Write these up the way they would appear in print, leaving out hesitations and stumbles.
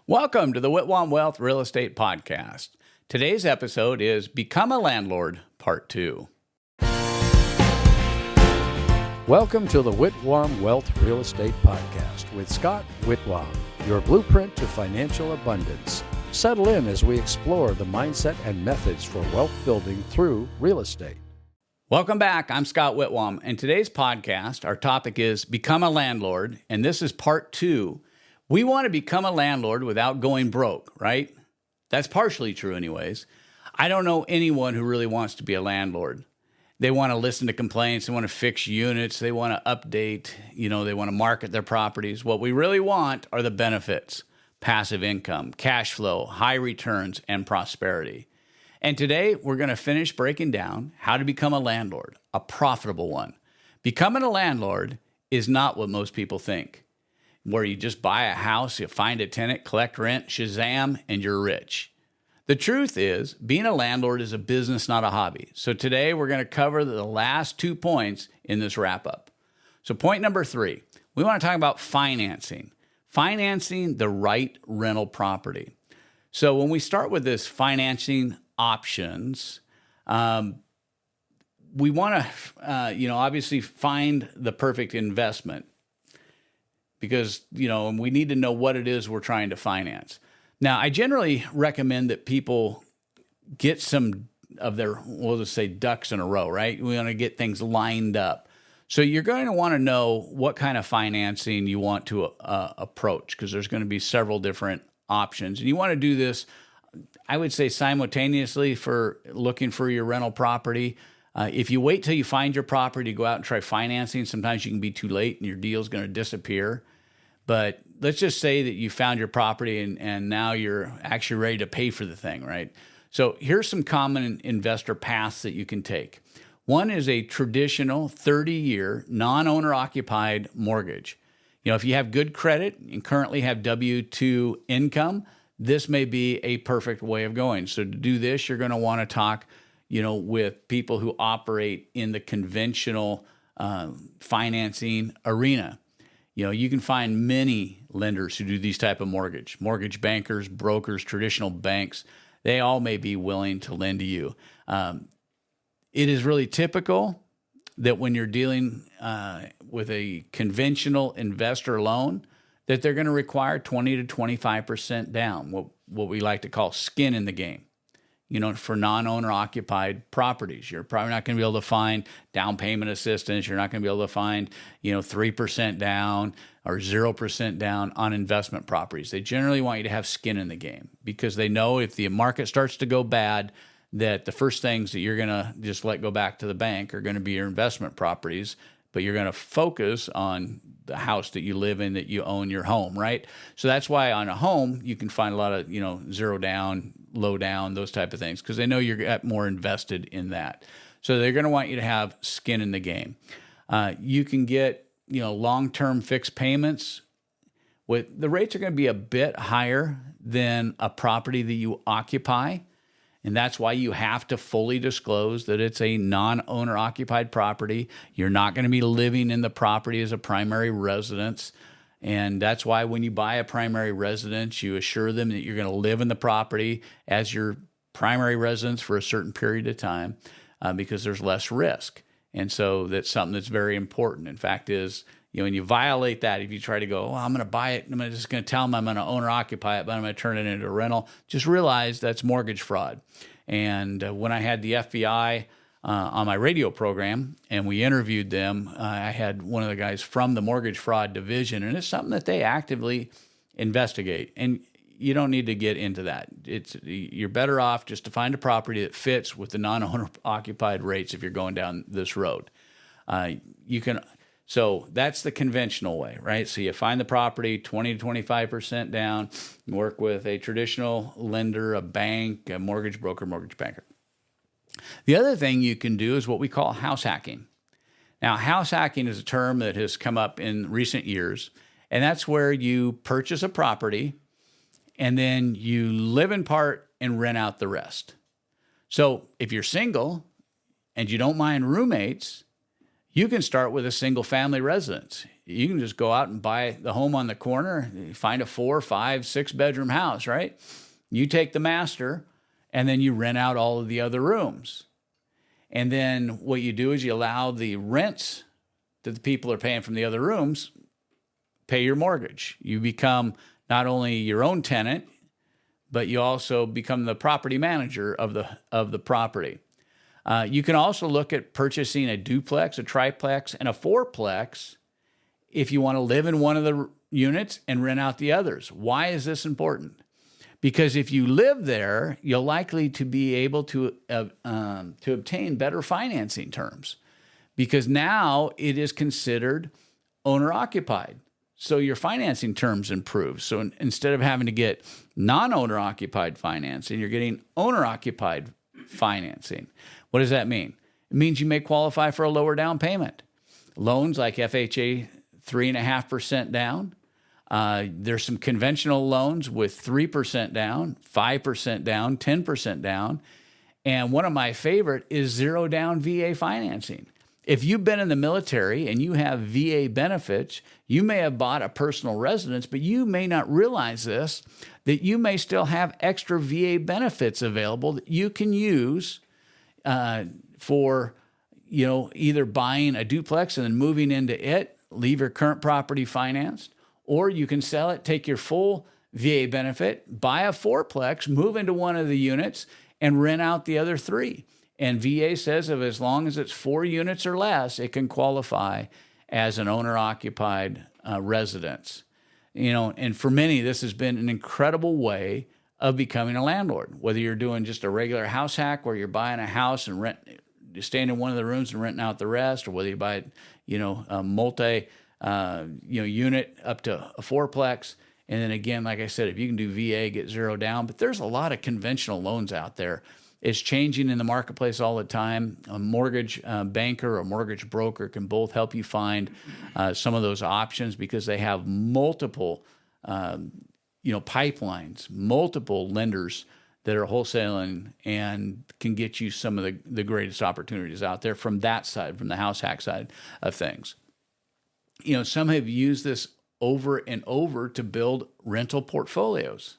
Welcome to the Whitwam Wealth Real Estate Podcast. Today's episode is Become a Landlord, Part 2. Welcome to the Whitwam Wealth Real Estate Podcast with Scott Whitwam, your blueprint to financial abundance. Settle in as we explore the mindset and methods for wealth building through real estate. Welcome back. I'm Scott Whitwam, and today's podcast, our topic is Become a Landlord, and this is Part 2. We want to become a landlord without going broke, right? That's partially true anyways. I don't know anyone who really wants to be a landlord. They want to listen to complaints, they want to fix units, they want to update, they want to market their properties. What we really want are the benefits, passive income, cash flow, high returns, and prosperity. And today we're going to finish breaking down how to become a landlord, a profitable one. Becoming a landlord is not what most people think, where you just buy a house, you find a tenant, collect rent, shazam, and you're rich. The truth is, being a landlord is a business, not a hobby. So today we're going to cover the last 2 points in this wrap-up. So point number 3, we want to talk about financing the right rental property. So when we start with this financing options, we want to, obviously find the perfect investment, because, we need to know what it is we're trying to finance. Now, I generally recommend that people get some of their, we'll just say, ducks in a row, right? We want to get things lined up. So you're going to want to know what kind of financing you want to approach, because there's going to be several different options. And you want to do this, I would say, simultaneously for looking for your rental property. If you wait till you find your property to go out and try financing, sometimes you can be too late and your deal's going to disappear. But let's just say that you found your property and now you're actually ready to pay for the thing, right? So here's some common investor paths that you can take. One is a traditional 30-year non-owner occupied mortgage. If you have good credit and currently have W-2 income, this may be a perfect way of going. So to do this, you're going to want to talk with people who operate in the conventional financing arena. You can find many lenders who do these type of mortgage bankers, brokers, traditional banks. They all may be willing to lend to you. It is really typical that when you're dealing with a conventional investor loan, that they're going to require 20 to 25% down, what we like to call skin in the game. For non-owner occupied properties, you're probably not going to be able to find down payment assistance. You're not going to be able to find, 3% down or 0% down on investment properties. They generally want you to have skin in the game, because they know if the market starts to go bad, that the first things that you're going to just let go back to the bank are going to be your investment properties, but you're going to focus on the house that you live in, that you own, your home, right? So that's why on a home, you can find a lot of, zero down, low down, those type of things, because they know you're more invested in that. So they're going to want you to have skin in the game. You can get, long-term fixed payments. The rates are going to be a bit higher than a property that you occupy. And that's why you have to fully disclose that it's a non-owner occupied property. You're not going to be living in the property as a primary residence. And that's why when you buy a primary residence, you assure them that you're going to live in the property as your primary residence for a certain period of time, because there's less risk. And so that's something that's very important. In fact, when you violate that, if you try to go, I'm going to buy it, I'm just going to tell them I'm going to owner occupy it, but I'm going to turn it into a rental, just realize that's mortgage fraud. And when I had the FBI on my radio program and we interviewed them, I had one of the guys from the mortgage fraud division, and it's something that they actively investigate. And you don't need to get into that. You're better off just to find a property that fits with the non-owner occupied rates if you're going down this road. So that's the conventional way, right? So you find the property, 20 to 25% down, work with a traditional lender, a bank, a mortgage broker, mortgage banker. The other thing you can do is what we call house hacking. Now, house hacking is a term that has come up in recent years, and that's where you purchase a property and then you live in part and rent out the rest. So if you're single and you don't mind roommates, You can start with a single family residence. You can just go out and buy the home on the corner, find a 4, 5, 6 bedroom house, right? You take the master and then you rent out all of the other rooms. And then what you do is you allow the rents that the people are paying from the other rooms pay your mortgage. You become not only your own tenant, but you also become the property manager of the property. You can also look at purchasing a duplex, a triplex, and a fourplex if you want to live in one of the units and rent out the others. Why is this important? Because if you live there, you're likely to be able to obtain better financing terms, because now it is considered owner-occupied. So your financing terms improve. So instead of having to get non-owner occupied financing, you're getting owner occupied financing. What does that mean? It means you may qualify for a lower down payment. Loans like FHA, 3.5% down. There's some conventional loans with 3% down, 5% down, 10% down. And one of my favorite is zero down VA financing. If you've been in the military and you have VA benefits, you may have bought a personal residence, but you may not realize this, that you may still have extra VA benefits available that you can use for, either buying a duplex and then moving into it, leave your current property financed, or you can sell it, take your full VA benefit, buy a fourplex, move into one of the units, and rent out the other 3. And VA says if as long as it's 4 units or less, it can qualify as an owner-occupied residence. And for many, this has been an incredible way of becoming a landlord. Whether you're doing just a regular house hack where you're buying a house and staying in one of the rooms and renting out the rest, or whether you buy, a multi, unit up to a fourplex. And then again, like I said, if you can do VA, get zero down. But there's a lot of conventional loans out there. It's changing in the marketplace all the time. A mortgage banker or mortgage broker can both help you find some of those options, because they have multiple, pipelines, multiple lenders that are wholesaling and can get you some of the greatest opportunities out there from that side, from the house hack side of things. Some have used this over and over to build rental portfolios.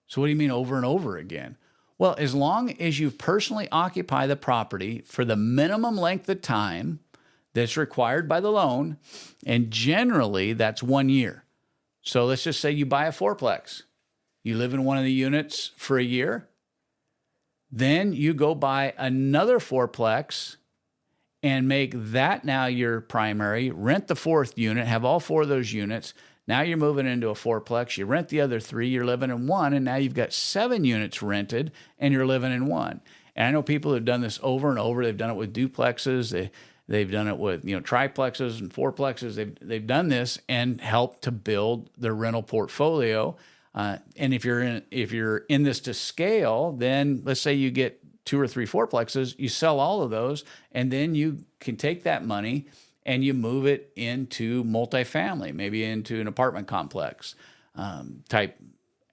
So what do you mean over and over again? Well, as long as you personally occupy the property for the minimum length of time that's required by the loan, and generally that's 1 year. So let's just say you buy a fourplex. You live in one of the units for a year. Then you go buy another fourplex and make that now your primary, rent the 4th unit, have all 4 of those units. Now you're moving into a fourplex, you rent the other 3, you're living in 1, and now you've got 7 units rented and you're living in 1. And I know people who have done this over and over. They've done it with duplexes, they've done it with triplexes and fourplexes. They've done this and helped to build their rental portfolio. And if you're in this to scale, then let's say you get 2 or 3 fourplexes, you sell all of those, and then you can take that money and you move it into multifamily, maybe into an apartment complex type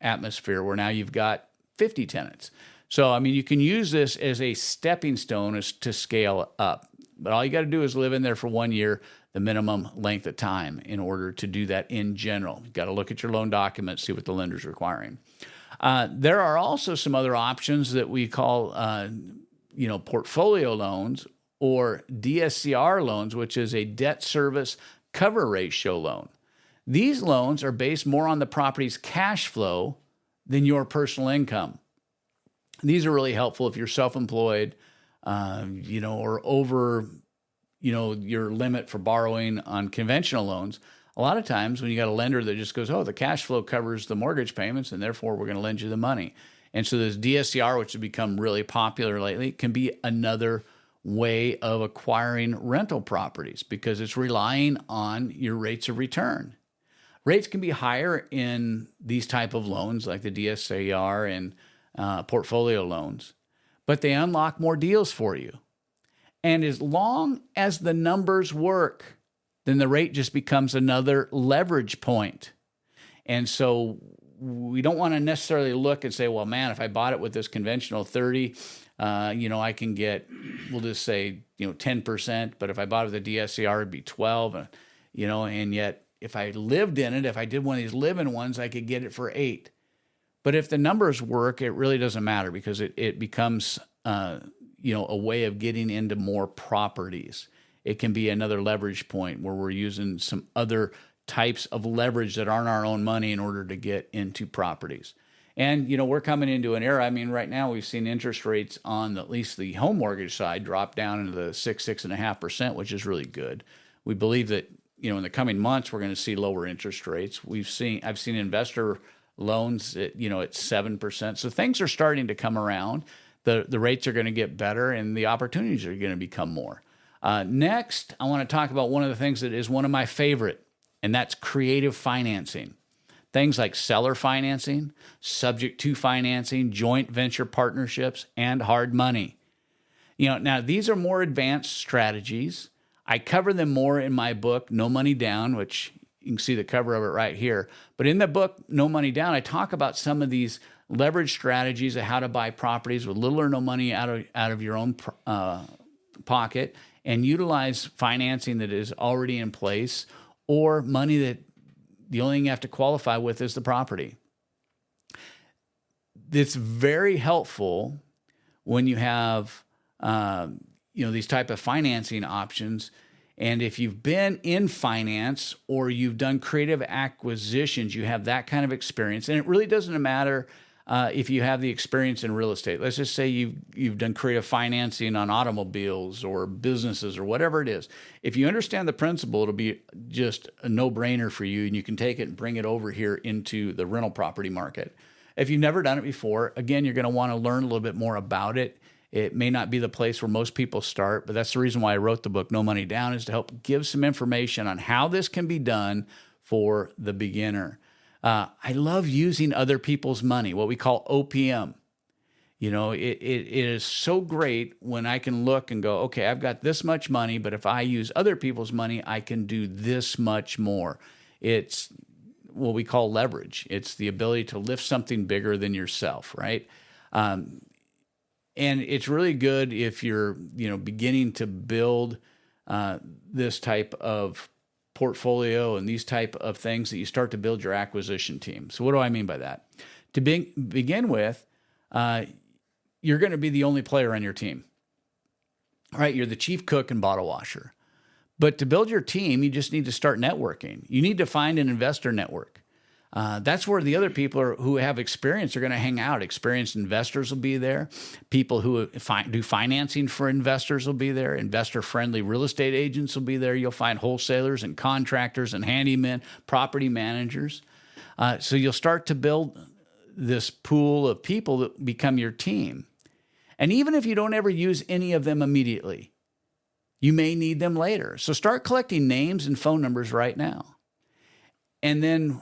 atmosphere where now you've got 50 tenants. So, you can use this as a stepping stone to scale up. But all you got to do is live in there for 1 year, the minimum length of time, in order to do that in general. You've got to look at your loan documents, see what the lender's requiring. There are also some other options that we call, portfolio loans, or DSCR loans, which is a debt service cover ratio loan. These loans are based more on the property's cash flow than your personal income. These are really helpful if you're self-employed, or over, your limit for borrowing on conventional loans. A lot of times when you got a lender that just goes, the cash flow covers the mortgage payments, and therefore we're going to lend you the money. And so this DSCR, which has become really popular lately, can be another way of acquiring rental properties, because it's relying on your rates of return. Rates can be higher in these type of loans like the DSCR and portfolio loans, but they unlock more deals for you. And as long as the numbers work, then the rate just becomes another leverage point. And so we don't want to necessarily look and say, well, man, if I bought it with this conventional 30, I can get, we'll just say, 10%, but if I bought it with a DSCR, it'd be 12, and yet if I lived in it, if I did one of these live-in ones, I could get it for 8. But if the numbers work, it really doesn't matter because it becomes, a way of getting into more properties. It can be another leverage point where we're using some other types of leverage that aren't our own money in order to get into properties. And, we're coming into an era. I mean, right now we've seen interest rates on at least the home mortgage side drop down into the 6.5%, which is really good. We believe that, in the coming months, we're going to see lower interest rates. I've seen investor loans at 7%. So things are starting to come around. The rates are going to get better and the opportunities are going to become more. Next, I want to talk about one of the things that is one of my favorite, and that's creative financing. Things like seller financing, subject to financing, joint venture partnerships, and hard money. Now these are more advanced strategies. I cover them more in my book, No Money Down, which you can see the cover of it right here. But in the book, No Money Down, I talk about some of these leverage strategies of how to buy properties with little or no money out of your own pocket and utilize financing that is already in place or money that the only thing you have to qualify with is the property. It's very helpful when you have, these type of financing options. And if you've been in finance or you've done creative acquisitions, you have that kind of experience. And it really doesn't matter if you have the experience in real estate. Let's just say you've done creative financing on automobiles or businesses or whatever it is. If you understand the principle, it'll be just a no-brainer for you, and you can take it and bring it over here into the rental property market. If you've never done it before, again, you're going to want to learn a little bit more about it. It may not be the place where most people start, but that's the reason why I wrote the book, No Money Down, is to help give some information on how this can be done for the beginner. I love using other people's money, what we call OPM. It is so great when I can look and go, okay, I've got this much money, but if I use other people's money, I can do this much more. It's what we call leverage. It's the ability to lift something bigger than yourself, right? And it's really good if you're, beginning to build this type of portfolio and these type of things that you start to build your acquisition team. So what do I mean by that? To begin with, you're going to be the only player on your team. All right, you're the chief cook and bottle washer. But to build your team, you just need to start networking. You need to find an investor network. That's where the other people who have experience are going to hang out. Experienced investors will be there. People who do financing for investors will be there. Investor-friendly real estate agents will be there. You'll find wholesalers and contractors and handymen, property managers. So you'll start to build this pool of people that become your team. And even if you don't ever use any of them immediately, you may need them later. So start collecting names and phone numbers right now. And then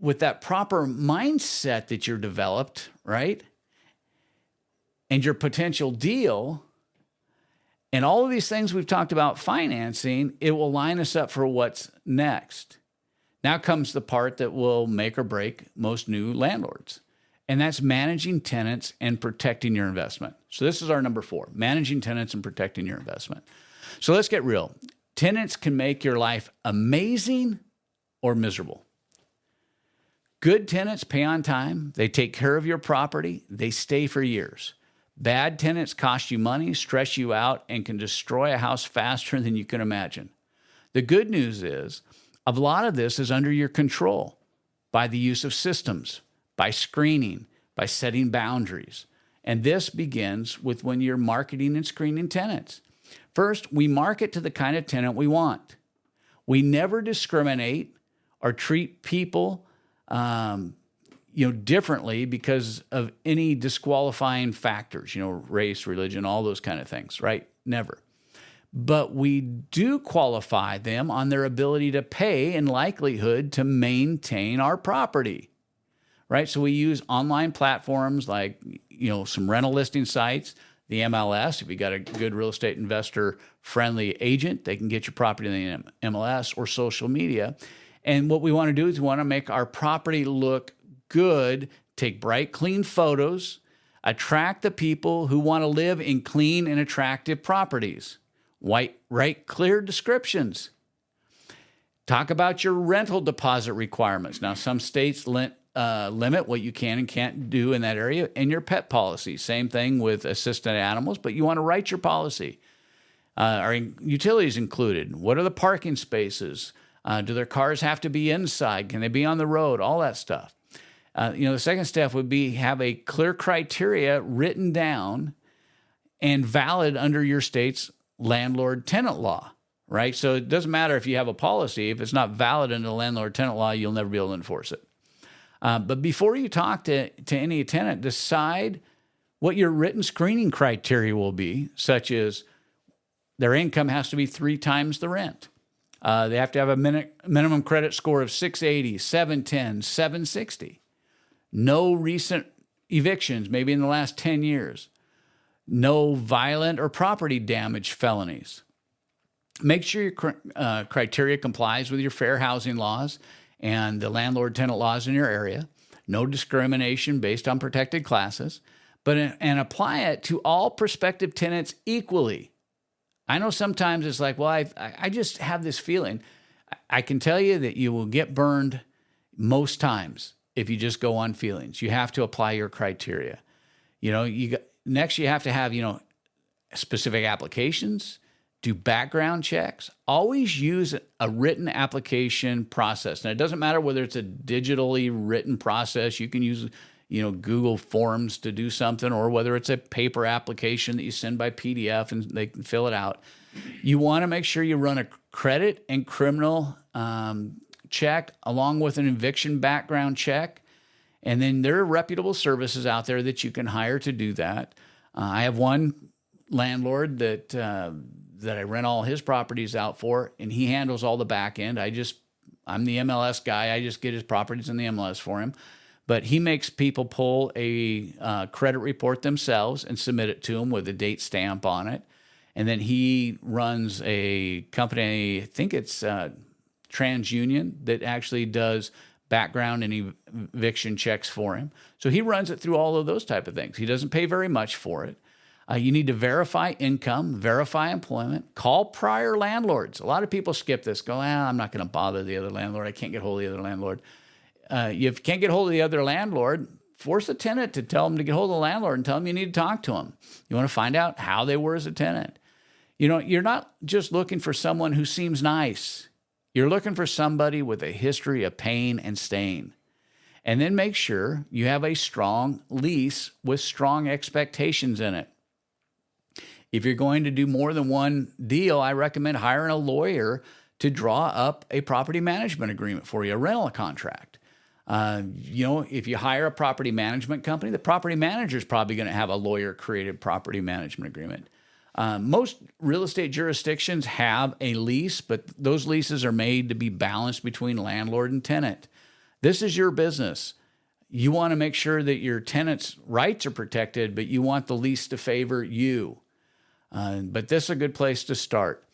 with that proper mindset that you're developed, right? And your potential deal and all of these things we've talked about financing, it will line us up for what's next. Now comes the part that will make or break most new landlords, and that's managing tenants and protecting your investment. So this is our number 4, managing tenants and protecting your investment. So let's get real. Tenants can make your life amazing or miserable. Good tenants pay on time. They take care of your property. They stay for years. Bad tenants cost you money, stress you out, and can destroy a house faster than you can imagine. The good news is a lot of this is under your control by the use of systems, by screening, by setting boundaries. And this begins with when you're marketing and screening tenants. First, we market to the kind of tenant we want. We never discriminate or treat people differently because of any disqualifying factors, race, religion, all those kind of things, right? Never. But we do qualify them on their ability to pay and likelihood to maintain our property, right? So we use online platforms like, some rental listing sites, the MLS. If you got a good real estate investor friendly agent, they can get your property in the MLS or social media. And what we want to do is we want to make our property look good, take bright, clean photos, Attract the people who want to live in clean and attractive properties. Write clear descriptions. Talk about your rental deposit requirements. Now, some states limit what you can and can't do in that area, and your pet policy. Same thing with assisted animals, but you want to write your policy. Are utilities included? What are the parking spaces? Do their cars have to be inside? Can they be on the road? All that stuff. The second step would be have a clear criteria written down and valid under your state's landlord-tenant law, right? So it doesn't matter if you have a policy. If it's not valid under the landlord-tenant law, you'll never be able to enforce it. But before you talk to any tenant, decide what your written screening criteria will be, such as their income has to be 3 times the rent. They have to have a minimum credit score of 680, 710, 760. No recent evictions, maybe in the last 10 years. No violent or property damage felonies. Make sure your criteria complies with your fair housing laws and the landlord-tenant laws in your area. No discrimination based on protected classes, and apply it to all prospective tenants equally. I know sometimes it's like, well, I just have this feeling. I can tell you that you will get burned most times if you just go on feelings. You have to apply your criteria. Next you have to have, specific applications, do background checks. Always use a written application process. And it doesn't matter whether it's a digitally written process. You can use, Google Forms to do something, or whether it's a paper application that you send by PDF and they can fill it out. You want to make sure you run a credit and criminal check along with an eviction background check. And then there are reputable services out there that you can hire to do that. I have one landlord that I rent all his properties out for, and he handles all the back end. I'm the MLS guy. I just get his properties in the MLS for him. But he makes people pull a credit report themselves and submit it to him with a date stamp on it. And then he runs a company, I think it's TransUnion, that actually does background and eviction checks for him. So he runs it through all of those type of things. He doesn't pay very much for it. You need to verify income, verify employment, call prior landlords. A lot of people skip this, go, I'm not going to bother the other landlord. I can't get hold of the other landlord. If you can't get hold of the other landlord, force a tenant to tell them to get hold of the landlord and tell them you need to talk to them. You want to find out how they were as a tenant. You're not just looking for someone who seems nice. You're looking for somebody with a history of pain and stain. And then make sure you have a strong lease with strong expectations in it. If you're going to do more than one deal, I recommend hiring a lawyer to draw up a property management agreement for you, a rental contract. If you hire a property management company, the property manager is probably going to have a lawyer-created property management agreement. Most real estate jurisdictions have a lease, but those leases are made to be balanced between landlord and tenant. This is your business. You want to make sure that your tenant's rights are protected, but you want the lease to favor you. But this is a good place to start.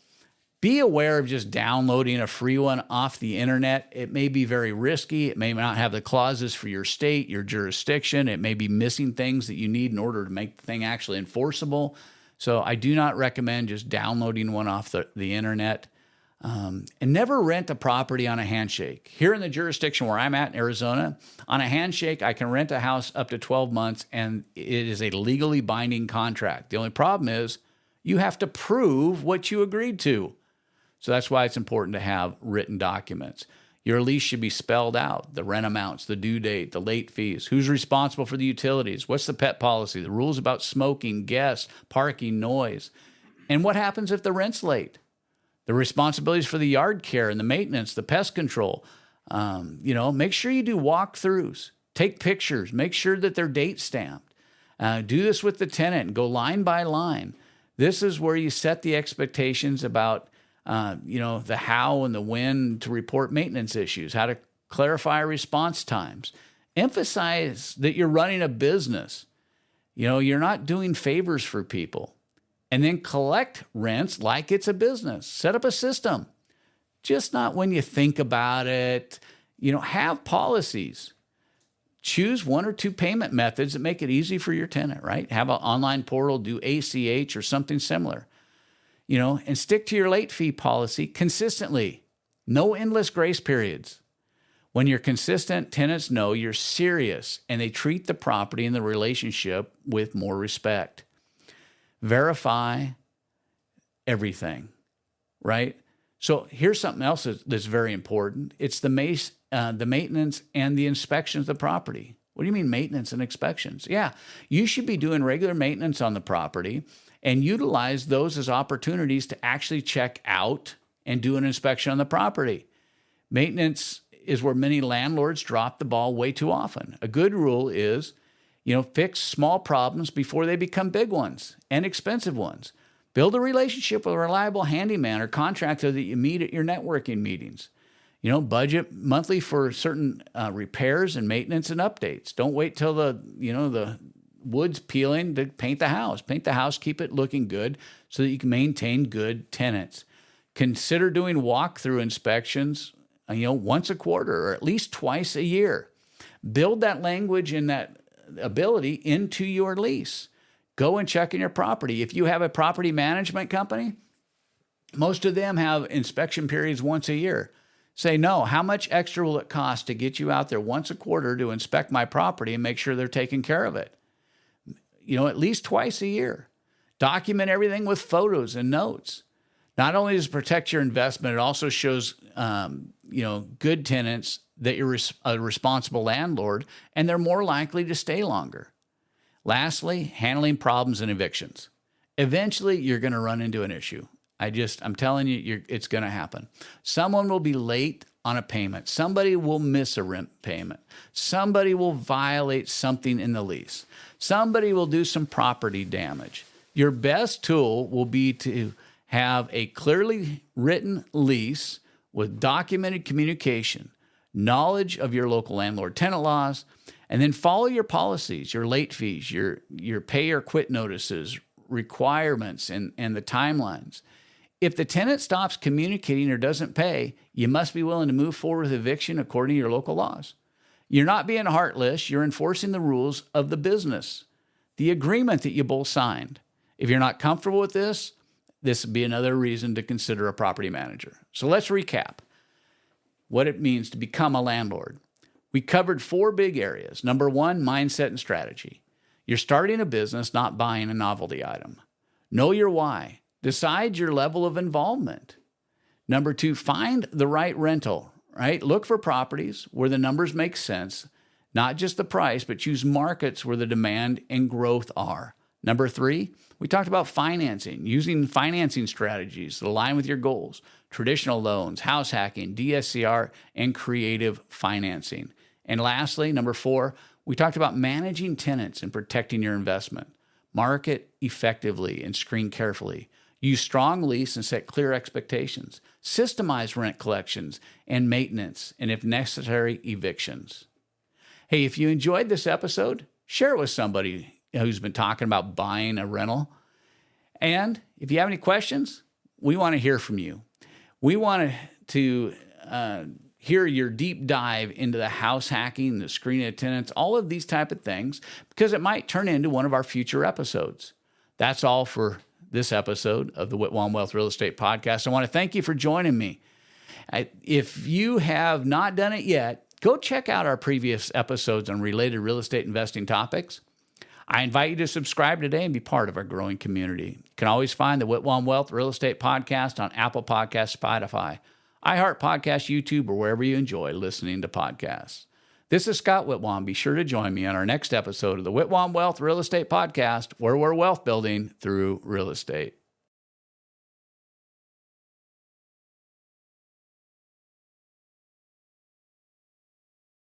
Be aware of just downloading a free one off the internet. It may be very risky. It may not have the clauses for your state, your jurisdiction. It may be missing things that you need in order to make the thing actually enforceable. So I do not recommend just downloading one off the internet. And never rent a property on a handshake. Here in the jurisdiction where I'm at in Arizona, on a handshake, I can rent a house up to 12 months, and it is a legally binding contract. The only problem is you have to prove what you agreed to. So that's why it's important to have written documents. Your lease should be spelled out, the rent amounts, the due date, the late fees, who's responsible for the utilities, what's the pet policy, the rules about smoking, guests, parking, noise, and what happens if the rent's late, the responsibilities for the yard care and the maintenance, the pest control. Make sure you do walkthroughs, take pictures, make sure that they're date stamped. Do this with the tenant, go line by line. This is where you set the expectations about the how and the when to report maintenance issues, how to clarify response times. Emphasize that you're running a business. You're not doing favors for people. And then collect rents like it's a business. Set up a system. Just not when you think about it. Have policies. choose one or two payment methods that make it easy for your tenant, right? Have an online portal, do ACH or something similar, and stick to your late fee policy consistently. No endless grace periods. When you're consistent, tenants know you're serious and they treat the property and the relationship with more respect. Verify everything, right? So here's something else that's very important. It's the maintenance and the inspections of the property. What do you mean maintenance and inspections? Yeah, you should be doing regular maintenance on the property and utilize those as opportunities to actually check out and do an inspection on the property. Maintenance is where many landlords drop the ball way too often. A good rule is, fix small problems before they become big ones and expensive ones. Build a relationship with a reliable handyman or contractor that you meet at your networking meetings. Budget monthly for certain repairs and maintenance and updates. Don't wait till the wood's peeling to paint the house. Paint the house, keep it looking good so that you can maintain good tenants. Consider doing walkthrough inspections once a quarter or at least twice a year. Build that language and that ability into your lease. Go and check in your property. If you have a property management company, most of them have inspection periods once a year. Say, no, how much extra will it cost to get you out there once a quarter to inspect my property and make sure they're taking care of it? At least twice a year. Document everything with photos and notes. Not only does it protect your investment, it also shows, good tenants that you're a responsible landlord, and they're more likely to stay longer. Lastly, handling problems and evictions. Eventually, you're going to run into an issue. I'm telling you, it's going to happen. Someone will be late on a payment. Somebody will miss a rent payment. Somebody will violate something in the lease. Somebody will do some property damage. Your best tool will be to have a clearly written lease with documented communication, knowledge of your local landlord-tenant laws, and then follow your policies, your late fees, your pay or quit notices, requirements, and the timelines. If the tenant stops communicating or doesn't pay, you must be willing to move forward with eviction according to your local laws. You're not being heartless. You're enforcing the rules of the business, the agreement that you both signed. If you're not comfortable with this would be another reason to consider a property manager. So let's recap what it means to become a landlord. We covered 4 big areas. Number 1, mindset and strategy. You're starting a business, not buying a novelty item. Know your why. Decide your level of involvement. Number 2, find the right rental, right? Look for properties where the numbers make sense, not just the price, but choose markets where the demand and growth are. Number 3, we talked about financing, using financing strategies that align with your goals, traditional loans, house hacking, DSCR, and creative financing. And lastly, number 4, we talked about managing tenants and protecting your investment. Market effectively and screen carefully. Use strong lease and set clear expectations. Systemize rent collections and maintenance, and if necessary, evictions. Hey, if you enjoyed this episode, share it with somebody who's been talking about buying a rental. And if you have any questions, we want to hear from you. We want to hear your deep dive into the house hacking, the screening of tenants, all of these type of things, because it might turn into one of our future episodes. That's all for this episode of the Whitwam Wealth Real Estate Podcast. I want to thank you for joining me. If you have not done it yet, go check out our previous episodes on related real estate investing topics. I invite you to subscribe today and be part of our growing community. You can always find the Whitwam Wealth Real Estate Podcast on Apple Podcasts, Spotify, iHeart Podcasts, YouTube, or wherever you enjoy listening to podcasts. This is Scott Whitwam. Be sure to join me on our next episode of the Whitwam Wealth Real Estate Podcast, where we're wealth building through real estate.